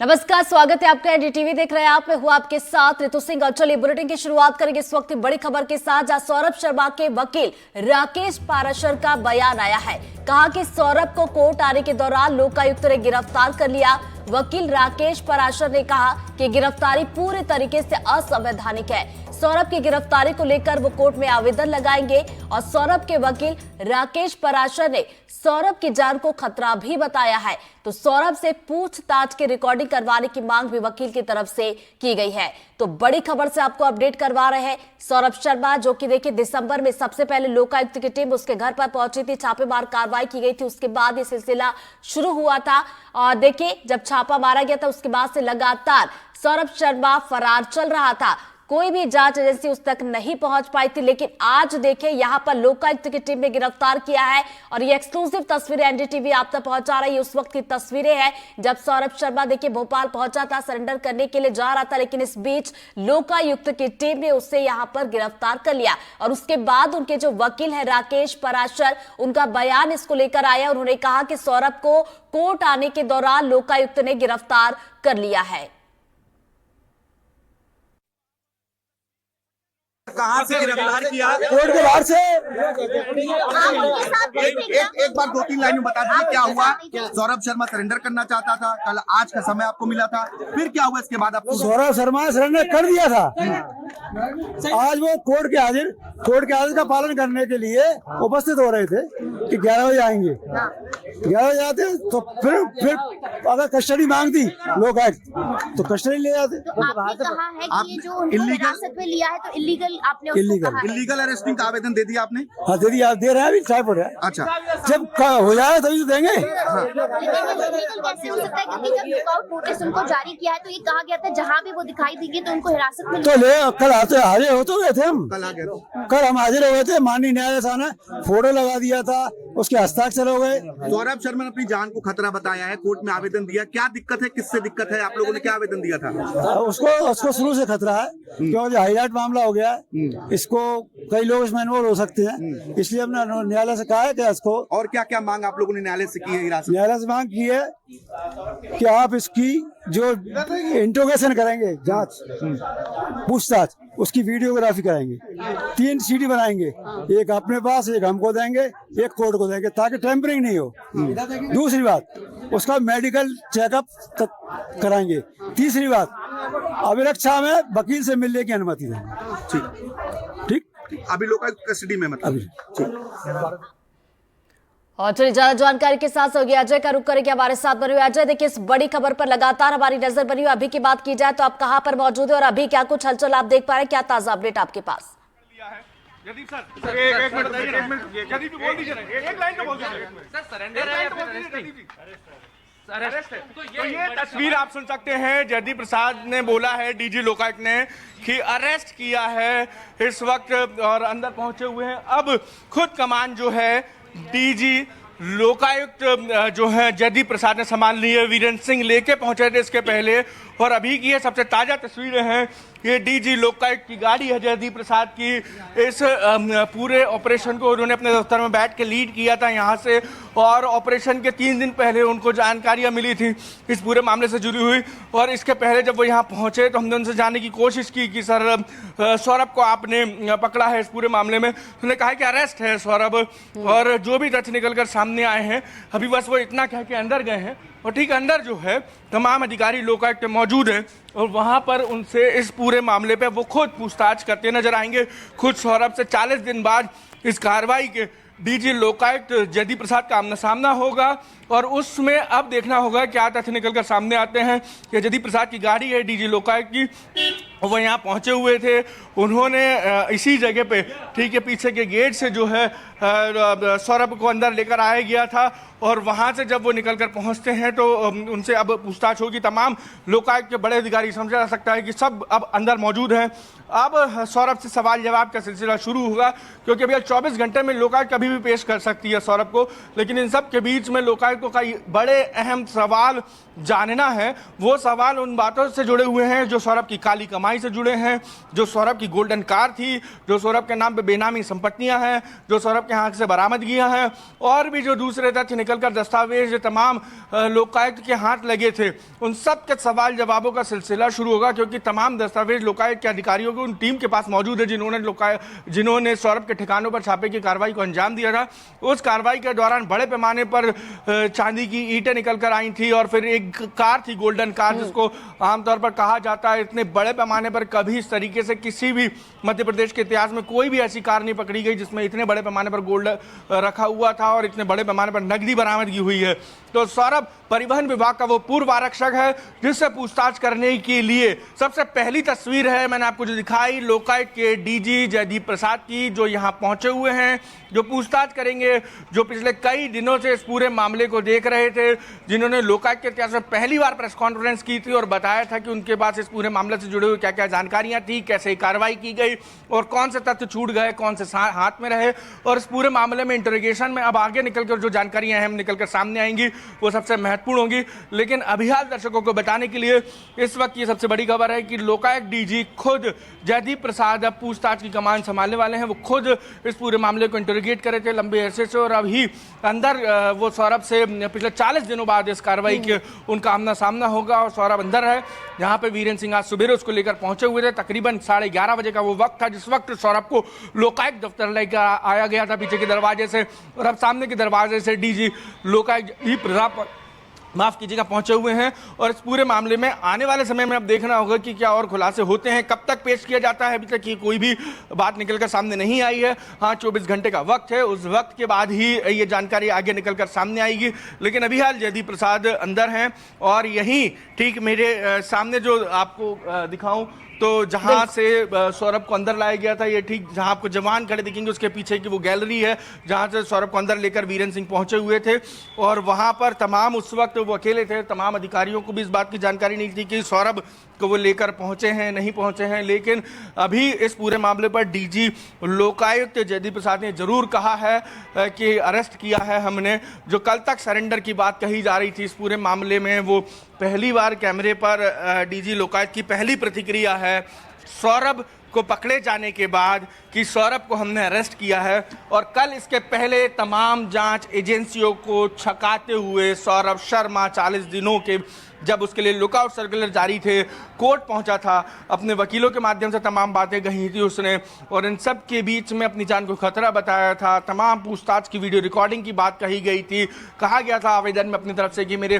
नमस्कार, स्वागत है आपका। एनडीटीवी देख रहे हैं आप। मैं हूं आपके साथ ऋतु सिंह। और चलिए बुलेटिन की शुरुआत करेंगे इस वक्त बड़ी खबर के साथ, जहां सौरभ शर्मा के वकील राकेश पाराशर का बयान आया है। कहा कि सौरभ को कोर्ट आने के दौरान लोकायुक्त ने गिरफ्तार कर लिया। वकील राकेश पाराशर ने कहा कि गिरफ्तारी पूरे तरीके से असंवैधानिक है। सौरभ की गिरफ्तारी को लेकर वो कोर्ट में आवेदन लगाएंगे। और सौरभ के वकील राकेश पाराशर ने सौरभ की जान को खतरा भी बताया है। तो सौरभ से पूछताछ की रिकॉर्डिंग करवाने की मांग भी वकील की तरफ से की गई है। तो बड़ी खबर से आपको अपडेट करवा रहे हैं। सौरभ शर्मा, जो कि देखिए दिसंबर में सबसे पहले लोकायुक्त की टीम उसके घर पर पहुंची थी, छापेमार कार्रवाई की गई थी, उसके बाद ये सिलसिला शुरू हुआ था। और देखिए जब छापा मारा गया था उसके बाद से लगातार सौरभ शर्मा फरार चल रहा था। कोई भी जांच एजेंसी उस तक नहीं पहुंच पाई थी। लेकिन आज देखें यहां पर लोकायुक्त की टीम ने गिरफ्तार किया है। और ये एक्सक्लूसिव तस्वीरें एनडीटीवी आप तक पहुंचा रही है। उस वक्त की तस्वीरें हैं जब सौरभ शर्मा देखिए भोपाल पहुंचा था, सरेंडर करने के लिए जा रहा था। लेकिन इस बीच लोकायुक्त की टीम ने उसे यहां पर गिरफ्तार कर लिया। और उसके बाद उनके जो वकील है राकेश पाराशर, उनका बयान इसको लेकर आया। उन्होंने कहा कि सौरभ को कोर्ट आने के दौरान लोकायुक्त ने गिरफ्तार कर लिया है। कहाँ से गिरफ्तार किया? कोर्ट के बाहर से। एक बार 2-3 लाइन में बता दीजिए क्या हुआ। सौरभ शर्मा सरेंडर करना चाहता था, कल आज का समय आपको मिला था, फिर क्या हुआ इसके बाद आपको? सौरभ शर्मा ने सरेंडर कर दिया था। आज वो कोर्ट के आदेश का पालन करने के लिए उपस्थित हो रहे थे कि 11 बजे आएंगे। 11 बजे आते तो फिर अगर कस्टडी मांगती लोकायुक्त तो कस्टडी ले जाते। आपने कहा है कि ये जो उन्होंने हिरासत में लिया है तो इलीगल आपने उसको कहा है। इलीगल अरेस्टिंग का आवेदन दे दिया आपने? हाँ दे दिया, दे रहे हैं अभी, टाइप हो रहा है। अच्छा, जब हो जाए तभी तो देंगे। लेकिन इलीगल कैसे हो सकता है, क्योंकि जब लुकआउट नोटिस उनको जारी किया है तो ये कहा गया था जहाँ भी वो दिखाई देंगे तो उनको हिरासत में तो ले कल हाजिर हो तो गए थे हम। कल आ गए। कल हम हाजिर हो गए थे। माननीय न्यायालय साहब ने फोटो लगा दिया था, उसके हस्ताक्षर हो गए। सौरभ शर्मा ने अपनी जान को खतरा बताया है, कोर्ट में आवेदन दिया। क्या दिक्कत है, किससे दिक्कत है? आप लोगों ने क्या आवेदन दिया था? उसको शुरू से खतरा है क्योंकि हाईलाइट मामला हो गया है। इसको कई लोग इसमें इन्वॉल्व हो सकते हैं, इसलिए हमने न्यायालय से कहा है कि इसको। और क्या क्या मांग आप लोगों ने न्यायालय से की है? न्यायालय से मांग की है कि आप इसकी जो इंट्रोगेशन करेंगे, जांच पूछताछ, उसकी वीडियोग्राफी कराएंगे। 3 सीडी बनाएंगे, एक अपने पास, एक हमको देंगे, एक कोर्ट को देंगे, ताकि टेम्परिंग नहीं हो। दूसरी बात, उसका मेडिकल चेकअप कराएंगे। तीसरी बात, अभिरक्षा में वकील से मिलने की अनुमति देंगे। ठीक। अभी लोकायुक्त कस्टडी में मतलब अभी। और चलिए ज्यादा जानकारी के साथ होगी अजय का रुख करेंगे हमारे साथ बने हुए। अजय, देखिए इस बड़ी खबर पर लगातार हमारी नजर बनी हुई। अभी की बात की जाए तो आप कहां पर मौजूद है और अभी क्या कुछ हलचल आप देख पा रहे हैं? क्या ताजा अपडेट आपके पास? जदीप सर, एक मिनट जदीप बोल दीजिए, एक लाइन तो बोल दीजिए सर। सरेंडर है या फिर अरेस्ट है? तो ये तस्वीर आप सुन सकते हैं। जदीप प्रसाद ने बोला है, डीजी लोकायुक्त ने, कि अरेस्ट किया है इस वक्त और अंदर पहुंचे हुए हैं। अब खुद कमान जो है डीजी लोकायुक्त जो है जदीप प्रसाद ने संभाल ली है। वीरेंद्र सिंह लेके पहुंचे थे इसके पहले। और अभी की ये सबसे ताजा तस्वीरें हैं, ये डीजी लोकायुक्त की गाड़ी है जदीप प्रसाद की। इस पूरे ऑपरेशन को उन्होंने अपने दफ्तर में बैठ के लीड किया था यहाँ से। और ऑपरेशन के 3 दिन पहले उनको जानकारियाँ मिली थी इस पूरे मामले से जुड़ी हुई। और इसके पहले जब वो यहाँ पहुँचे तो हमने उनसे जानने की कोशिश की कि सर सौरभ को आपने पकड़ा है इस पूरे मामले में। उन्होंने कहा कि अरेस्ट है सौरभ, और जो भी तथ्य निकल कर सामने आए हैं अभी बस वो इतना कह के अंदर गए हैं। और ठीक अंदर जो है तमाम अधिकारी लोकायुक्त मौजूद हैं और वहाँ पर उनसे इस पूरे मामले पे वो खुद पूछताछ करते नजर आएंगे। खुद सौरभ से 40 दिन बाद इस कार्रवाई के डीजी लोकायुक्त जदीप प्रसाद का आमना सामना होगा। और उसमें अब देखना होगा क्या तथ्य निकलकर सामने आते हैं। कि जदीप प्रसाद की गाड़ी है डीजी लोकायुक्त की, वो यहाँ पहुँचे हुए थे। उन्होंने इसी जगह पे, ठीक है, पीछे के गेट से जो है सौरभ को अंदर लेकर आया गया था। और वहाँ से जब वो निकलकर पहुँचते हैं तो उनसे अब पूछताछ होगी। तमाम लोकायुक्त के बड़े अधिकारी, समझा जा सकता है कि सब अब अंदर मौजूद हैं। अब सौरभ से सवाल जवाब का सिलसिला शुरू होगा, क्योंकि अभी 24 घंटे में लोकायुक्त कभी भी पेश कर सकती है सौरभ को। लेकिन इन सब के बीच में लोकायुक्त को कई बड़े अहम सवाल जानना है। वो सवाल उन बातों से जुड़े हुए हैं जो सौरभ की काली कमाई से जुड़े हैं, जो सौरभ की गोल्डन कार थी, जो सौरभ के नाम पे बेनामी संपत्तियां हैं, जो सौरभ के हाथ से बरामदगियां हैं, और भी जो दूसरे तथ्य निकलकर दस्तावेज तमाम लोकायुक्त के हाथ लगे थे, उन सब के सवाल जवाबों का सिलसिला शुरू होगा, क्योंकि तमाम दस्तावेज लोकायुक्त के अधिकारियों की उन टीम के पास मौजूद है जिन्होंने सौरभ के ठिकानों पर छापे की कार्रवाई को अंजाम दिया था। उस कार्रवाई के दौरान बड़े पैमाने पर चांदी की ईंटें निकलकर आई थी और फिर एक कार थी, गोल्डन कार, जिसको आमतौर पर कहा जाता है इतने बड़े पैमाने पर कभी इस तरीके से किसी भी मध्य प्रदेश के इतिहास में कोई भी ऐसी कार नहीं पकड़ी गई जिसमें इतने बड़े पैमाने पर गोल्ड रखा हुआ था और इतने बड़े पैमाने पर नकदी बरामदगी हुई है। तो सौरभ परिवहन विभाग का वो पूर्व आरक्षक है जिससे पूछताछ करने के लिए सबसे पहली तस्वीर है मैंने आपको जो दिखाई लोकायुक्त के डीजी जयदीप प्रसाद की, जो यहाँ पहुंचे हुए हैं, जो पूछताछ करेंगे, जो पिछले कई दिनों से इस पूरे मामले को देख रहे थे, जिन्होंने लोकायुक्त के इतिहास में पहली बार प्रेस कॉन्फ्रेंस की थी और बताया था कि उनके पास इस पूरे मामले से जुड़े हुए क्या क्या जानकारियां थी, कैसे कार्रवाई की गई और कौन से तथ्य छूट गए, कौन से हाथ में रहे। और इस पूरे मामले में इंटरोगेशन में अब आगे निकलकर जो जानकारियां हैं निकलकर सामने आएंगी वो सबसे महत्वपूर्ण होंगी। लेकिन अभी हाल दर्शकों को बताने के लिए इस वक्त ये सबसे बड़ी खबर है कि लोकायुक्त डीजी खुद जयदीप प्रसाद अब पूछताछ की कमान संभालने वाले हैं। वो खुद इस पूरे मामले को इंटरोगेट करे थे लंबे अरसे से और अभी अंदर वो सौरभ से पिछले 40 दिनों बाद इस कार्रवाई के उनका आमना सामना होगा और सौरभ अंदर है। यहाँ पे वीरेंद्र सिंह आज सुबह उसको लेकर पहुंचे हुए थे। तकरीबन 11:30 बजे का वो वक्त था जिस वक्त सौरभ को लोकायुक्त दफ्तर लेकर आया गया था पीछे के दरवाजे से, और अब सामने के दरवाजे से डीजी लोकायुक्त प्रसाद माफ कीजिएगा पहुंचे हुए हैं। और इस पूरे मामले में आने वाले समय में अब देखना होगा कि क्या और खुलासे होते हैं, कब तक पेश किया जाता है। अभी तक ये कोई भी बात निकलकर सामने नहीं आई है। हाँ, 24 घंटे का वक्त है, उस वक्त के बाद ही ये जानकारी आगे निकलकर सामने आएगी। लेकिन अभी हाल जयदीप प्रसाद अंदर हैं और यहीं ठीक मेरे सामने जो आपको दिखाऊं तो जहां से सौरभ को अंदर लाया गया था, ये ठीक जहां आपको जवान खड़े दिखेंगे उसके पीछे की वो गैलरी है जहां से सौरभ को अंदर लेकर वीरेंद्र सिंह पहुंचे हुए थे। और वहां पर तमाम उस वक्त वो अकेले थे, तमाम अधिकारियों को भी इस बात की जानकारी नहीं थी कि सौरभ को वो लेकर पहुंचे हैं नहीं पहुंचे हैं। लेकिन अभी इस पूरे मामले पर डीजी लोकायुक्त जयदीप प्रसाद ने जरूर कहा है कि अरेस्ट किया है हमने। जो कल तक सरेंडर की बात कही जा रही थी इस पूरे मामले में, वो पहली बार कैमरे पर डीजी लोकायुक्त की पहली प्रतिक्रिया है सौरभ को पकड़े जाने के बाद कि सौरभ को हमने अरेस्ट किया है। और कल इसके पहले तमाम जांच एजेंसियों को छकाते हुए सौरभ शर्मा 40 दिनों के जब उसके लिए लुकआउट सर्कुलर जारी थे, कोर्ट पहुंचा था, अपने वकीलों के माध्यम से तमाम बातें कही थी उसने और इन सब के बीच में अपनी जान को खतरा बताया था। तमाम पूछताछ की वीडियो रिकॉर्डिंग की बात कही गई थी। कहा गया था आवेदन में अपनी तरफ से कि मेरे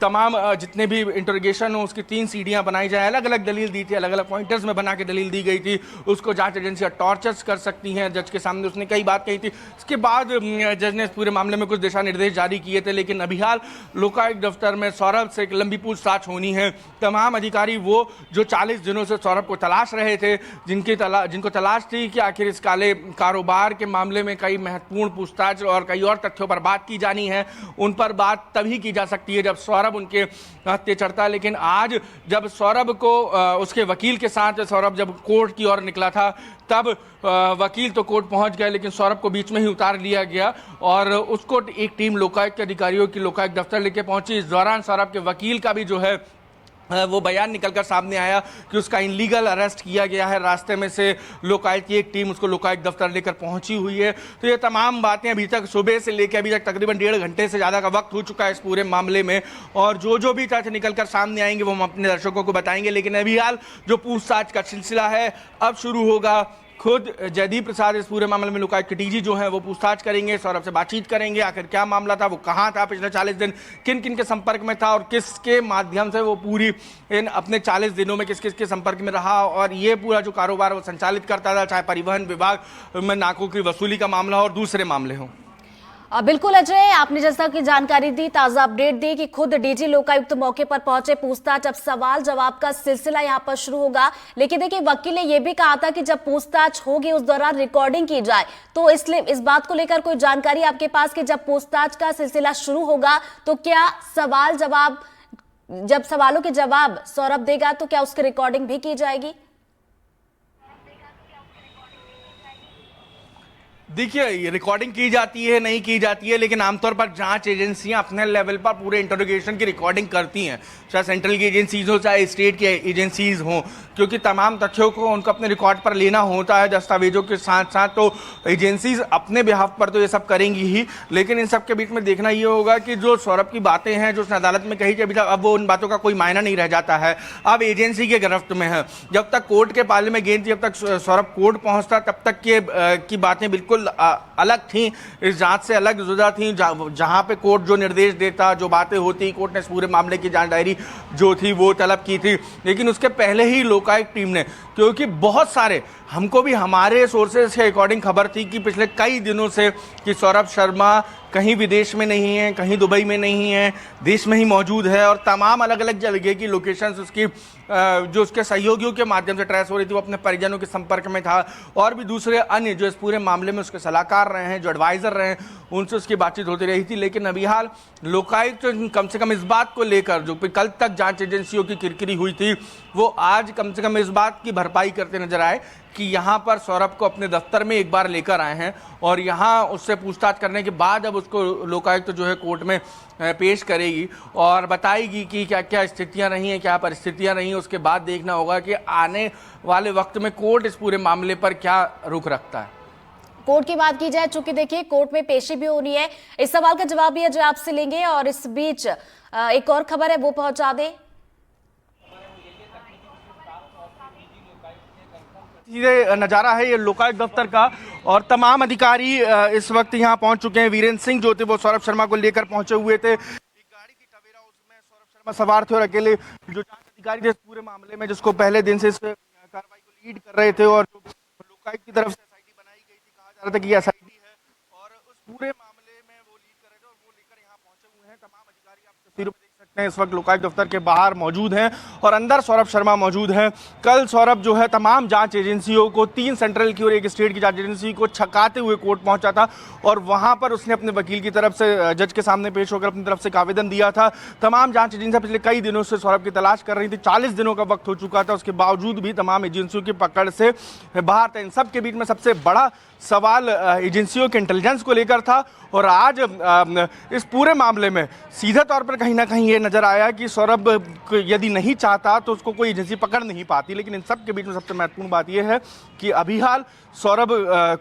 तमाम जितने भी इंटरोगेशन हो उसकी 3 सीढ़ियां बनाई जाए। अलग अलग दलील दी थी, अलग अलग पॉइंटर्स में बना के दलील दी गई थी। उसको जांच एजेंसियां टॉर्चर्स कर सकती हैं, जज के सामने उसने कई बात कही थी। इसके बाद जज ने इस पूरे मामले में कुछ दिशा निर्देश जारी किए थे। लेकिन अभी हाल लोकायुक्त दफ्तर में सौरभ से एक लंबी पूछताछ होनी है। तमाम अधिकारी वो जो 40 दिनों से सौरभ को तलाश रहे थे, जिनको तलाश थी कि आखिर इस काले कारोबार के मामले में कई महत्वपूर्ण पूछताछ और कई और तथ्यों पर बात की जानी है, उन पर बात तभी की जा सकती है जब सौरभ उनके हत्थे चढ़ता है। लेकिन आज जब सौरभ को उसके वकील के साथ सौरभ जब कोर्ट की ओर निकला था तब वकील तो कोर्ट पहुंच गए लेकिन सौरभ को बीच में ही उतार लिया गया और उसको एक टीम लोकायुक्त के अधिकारियों की लोकायुक्त दफ्तर लेके पहुंची। इस दौरान सौरभ के वकील का भी जो है वो बयान निकलकर सामने आया कि उसका इनलीगल अरेस्ट किया गया है। रास्ते में से लोकायुक्त की एक टीम उसको लोकायुक्त दफ्तर लेकर पहुंची हुई है। तो ये तमाम बातें अभी तक सुबह से लेकर अभी तक तकरीबन 1.5 घंटे से ज़्यादा का वक्त हो चुका है इस पूरे मामले में और जो भी तथ्य निकलकर सामने आएंगे वो हम अपने दर्शकों को बताएंगे। लेकिन अभी हाल जो पूछताछ का सिलसिला है अब शुरू होगा। खुद जयदीप प्रसाद इस पूरे मामले में लोकायुक्त के डीजी जो हैं वो पूछताछ करेंगे, सौरभ से बातचीत करेंगे, आखिर क्या मामला था, वो कहाँ था पिछले 40 दिन, किन किन के संपर्क में था और किसके माध्यम से वो पूरी इन अपने 40 दिनों में किस किस के संपर्क में रहा और ये पूरा जो कारोबार वो संचालित करता था, चाहे परिवहन विभाग में नाकों की वसूली का मामला हो और दूसरे मामले हों। बिल्कुल अजय, आपने जैसा कि जानकारी दी, ताजा अपडेट दी कि खुद डीजी लोकायुक्त मौके पर पहुंचे। पूछताछ अब सवाल जवाब का सिलसिला यहां पर शुरू होगा। लेकिन देखिए वकील ने यह भी कहा था कि जब पूछताछ होगी उस दौरान रिकॉर्डिंग की जाए, तो इसलिए इस बात को लेकर कोई जानकारी आपके पास कि जब पूछताछ का सिलसिला शुरू होगा तो क्या सवाल जवाब, जब सवालों के जवाब सौरभ देगा तो क्या उसकी रिकॉर्डिंग भी की जाएगी? देखिए, ये रिकॉर्डिंग की जाती है नहीं की जाती है, लेकिन आमतौर पर जांच एजेंसियां अपने लेवल पर पूरे इंटरोगेशन की रिकॉर्डिंग करती हैं, चाहे सेंट्रल की एजेंसीज हो चाहे स्टेट की एजेंसीज हों, क्योंकि तमाम तथ्यों को उनको अपने रिकॉर्ड पर लेना होता है दस्तावेजों के साथ साथ। तो एजेंसीज अपने बिहाफ पर तो ये सब करेंगी ही, लेकिन इन सब के बीच में देखना ये होगा कि जो सौरभ की बातें हैं जो उसने अदालत में कही थी, अभी तक अब वो उन बातों का कोई मायना नहीं रह जाता है, अब एजेंसी के गिरफ्त में है। जब तक कोर्ट के पाले में गेंद थी, जब तक सौरभ कोर्ट पहुंचता, तब तक की बातें बिल्कुल अलग थी, इस जांच से अलग जुदा थी। जहां पे कोर्ट जो निर्देश देता, जो बातें होती, कोर्ट ने इस पूरे मामले की जांच डायरी जो थी वो तलब की थी, लेकिन उसके पहले ही लोकायुक्त टीम ने, क्योंकि बहुत सारे हमको भी हमारे सोर्सेज के अकॉर्डिंग खबर थी कि पिछले कई दिनों से कि सौरभ शर्मा कहीं विदेश में नहीं है, कहीं दुबई में नहीं है, देश में ही मौजूद है, और तमाम अलग अलग जगह की लोकेशंस उसकी जो उसके सहयोगियों के माध्यम से ट्रेस हो रही थी, वो अपने परिजनों के संपर्क में था, और भी दूसरे अन्य जो इस पूरे मामले में उसके सलाहकार रहे हैं, जो एडवाइजर रहे हैं, उनसे उसकी बातचीत होती रही थी। लेकिन अभी हाल लोकायुक्त कम से कम इस बात को लेकर, जो कल तक जांच एजेंसियों की किरकिरी हुई थी, वो आज कम से कम इस बात की भरपाई करते नजर आए कि यहाँ पर सौरभ को अपने दफ्तर में एक बार लेकर आए हैं, और यहाँ उससे पूछताछ करने के बाद अब उसको लोकायुक्त जो है कोर्ट में पेश करेगी और बताएगी कि क्या क्या स्थितियाँ रही हैं, क्या परिस्थितियाँ रही हैं। उसके बाद देखना होगा कि आने वाले वक्त में कोर्ट इस पूरे मामले पर क्या रुख रखता है। कोर्ट की बात की जाए, चूंकि देखिए कोर्ट में पेशी भी होनी है, इस सवाल का जवाब भी अजय आपसे लेंगे, और इस बीच एक और खबर है वो पहुंचा दे। ये नज़ारा है ये लोकायुक्त दफ्तर का, और तमाम अधिकारी इस वक्त यहाँ पहुँच चुके हैं। वीरेंद्र सिंह जो थे वो सौरभ शर्मा को लेकर पहुँचे हुए थे, एक गाड़ी की टवेरा, उसमें सौरभ शर्मा सवार थे, और अकेले जो जांच अधिकारी थे इस पूरे मामले में, जिसको पहले दिन से इस कार्रवाई को लीड कर रहे थे, और जो लोकायुक्त की तरफ से एसआईटी बनाई गई थी, कहा जा रहा था कि एसआईटी है, और उस पूरे मामले में वो लीड कर रहे थे, और वो लेकर यहाँ पहुँचे हुए हैं। तमाम अधिकारी आप तस्वीरों में देख सकते हैं इस वक्त लोकायुक्त दफ्तर के बाहर मौजूद हैं, और अंदर सौरभ शर्मा मौजूद हैं। कल सौरभ जो है तमाम जांच एजेंसियों को, 3 सेंट्रल की और 1 स्टेट की जांच एजेंसी को छकाते हुए कोर्ट पहुंचा था, और वहां पर उसने अपने वकील की तरफ से जज के सामने पेश होकर अपनी तरफ से एक आवेदन दिया था। तमाम जांच एजेंसियां पिछले कई दिनों से सौरभ की तलाश कर रही थी, 40 दिनों का वक्त हो चुका था, उसके बावजूद भी तमाम एजेंसियों की पकड़ से बाहर था। इन सब के बीच में सबसे बड़ा सवाल एजेंसियों के इंटेलिजेंस को लेकर था, और आज इस पूरे मामले में सीधे तौर पर कहीं ना कहीं ये नजर आया कि सौरभ यदि नहीं चाहता तो उसको कोई एजेंसी पकड़ नहीं पाती। लेकिन इन सब के बीच में सबसे महत्वपूर्ण बात यह है कि अभी हाल सौरभ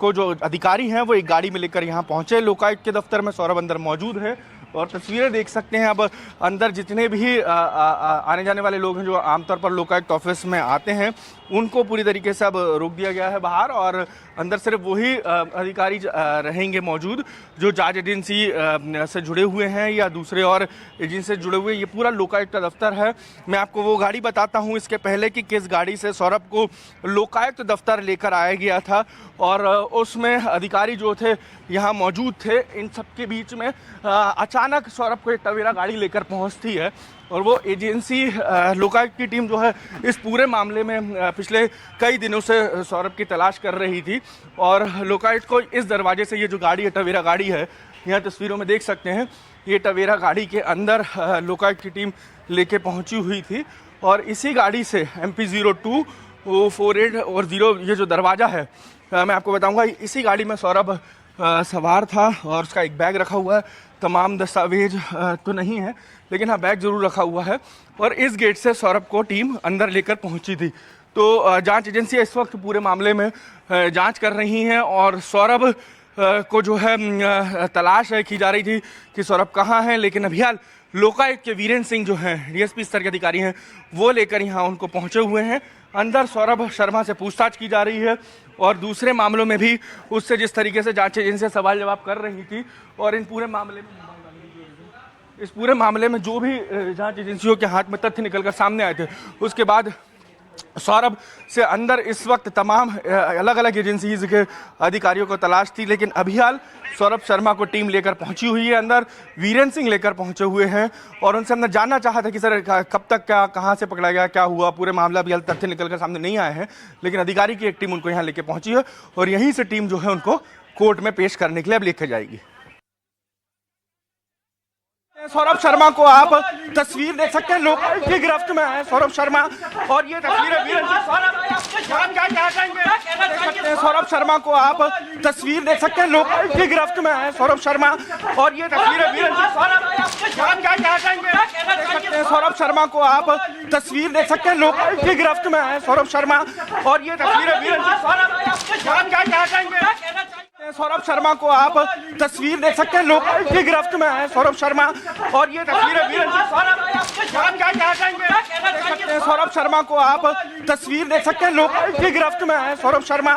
को जो अधिकारी हैं वो एक गाड़ी में लेकर यहाँ पहुंचे लोकायुक्त के दफ्तर में। सौरभ अंदर मौजूद है, और तस्वीरें देख सकते हैं। अब अंदर जितने भी आने जाने वाले लोग हैं जो आमतौर पर लोकायुक्त ऑफिस में आते हैं, उनको पूरी तरीके से अब रोक दिया गया है बाहर, और अंदर सिर्फ वही अधिकारी रहेंगे मौजूद जो जांच एजेंसी से जुड़े हुए हैं या दूसरे और एजेंसी से जुड़े हुए। ये पूरा लोकायुक्त का दफ्तर है। मैं आपको वो गाड़ी बताता हूँ इसके पहले कि किस गाड़ी से सौरभ को लोकायुक्त दफ्तर लेकर आया गया था, और उसमें अधिकारी जो थे यहाँ मौजूद थे। इन सब के बीच में अचानक सौरभ को एक टवेरा गाड़ी लेकर पहुँचती है, और वो एजेंसी लोकायुक्त की टीम जो है इस पूरे मामले में पिछले कई दिनों से सौरभ की तलाश कर रही थी, और लोकायुक्त को इस दरवाजे से ये जो गाड़ी है, टवेरा गाड़ी है, यहाँ तस्वीरों में देख सकते हैं, ये टवेरा गाड़ी के अंदर लोकायुक्त की टीम लेके पहुंची हुई थी, और इसी गाड़ी से MP02 48 और 0 ये जो दरवाज़ा है, मैं आपको बताऊंगा, इसी गाड़ी में सौरभ सवार था, और उसका एक बैग रखा हुआ है। तमाम दस्तावेज तो नहीं है, लेकिन हाँ बैग जरूर रखा हुआ है, और इस गेट से सौरभ को टीम अंदर लेकर पहुंची थी। तो जांच एजेंसियां इस वक्त पूरे मामले में जांच कर रही हैं, और सौरभ को जो है तलाश की जा रही थी कि सौरभ कहाँ है। लेकिन अभी हाल लोकायुक्त के वीरेंद्र सिंह जो हैं DSP स्तर के अधिकारी हैं, वो लेकर यहाँ उनको पहुँचे हुए हैं। अंदर सौरभ शर्मा से पूछताछ की जा रही है, और दूसरे मामलों में भी उससे जिस तरीके से जांच एजेंसी सवाल जवाब कर रही थी, और इस पूरे मामले में जो भी जांच एजेंसियों के हाथ में तथ्य निकलकर सामने आए थे, उसके बाद सौरभ से अंदर इस वक्त तमाम अलग अलग एजेंसीज के अधिकारियों को तलाश थी। लेकिन अभी हाल सौरभ शर्मा को टीम लेकर पहुंची हुई है, अंदर वीरेंद्र सिंह लेकर पहुंचे हुए हैं, और उनसे हमने जानना चाहा था कि सर कब तक क्या, कहां से पकड़ा गया, क्या हुआ, पूरे मामला अभी हाल तथ्य निकलकर सामने नहीं आए हैं। लेकिन अधिकारी की एक टीम उनको यहाँ लेकर पहुंची है, और यहीं से टीम जो है उनको कोर्ट में पेश करने के लिए अब लेकर जाएगी। सौरभ शर्मा को आप तस्वीर देख सकते हैं, लोग की गिरफ्त में है सौरभ शर्मा। और ये तस्वीर है वीरेंद्र सौरभ शर्मा को आप तस्वीर देख सकते हैं, लोग की गिरफ्त में है सौरभ शर्मा। और ये तस्वीर है वीरेंद्र सौरभ शर्मा को आप तस्वीर देख सकते हैं, लोग की गिरफ्त में है सौरभ शर्मा। और ये तस्वीर है वीरेंद्र सौरभ शर्मा को आप तस्वीर देख सकते हैं, लोग की गिरफ्त में है सौरभ शर्मा। और ये तस्वीर है वीरेंद्र सौरभ शर्मा को आप तस्वीर देख सकते हैं, लोग की गिरफ्त में है सौरभ शर्मा।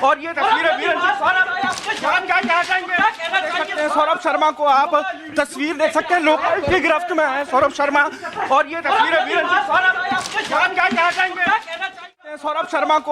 और ये तस्वीर है वीरेंद्र सौरभ शर्मा को आप तस्वीर देख सकते हैं, लोग की गिरफ्त में है सौरभ शर्मा। और ये तस्वीर है वीरेंद्र सौरभ शर्मा को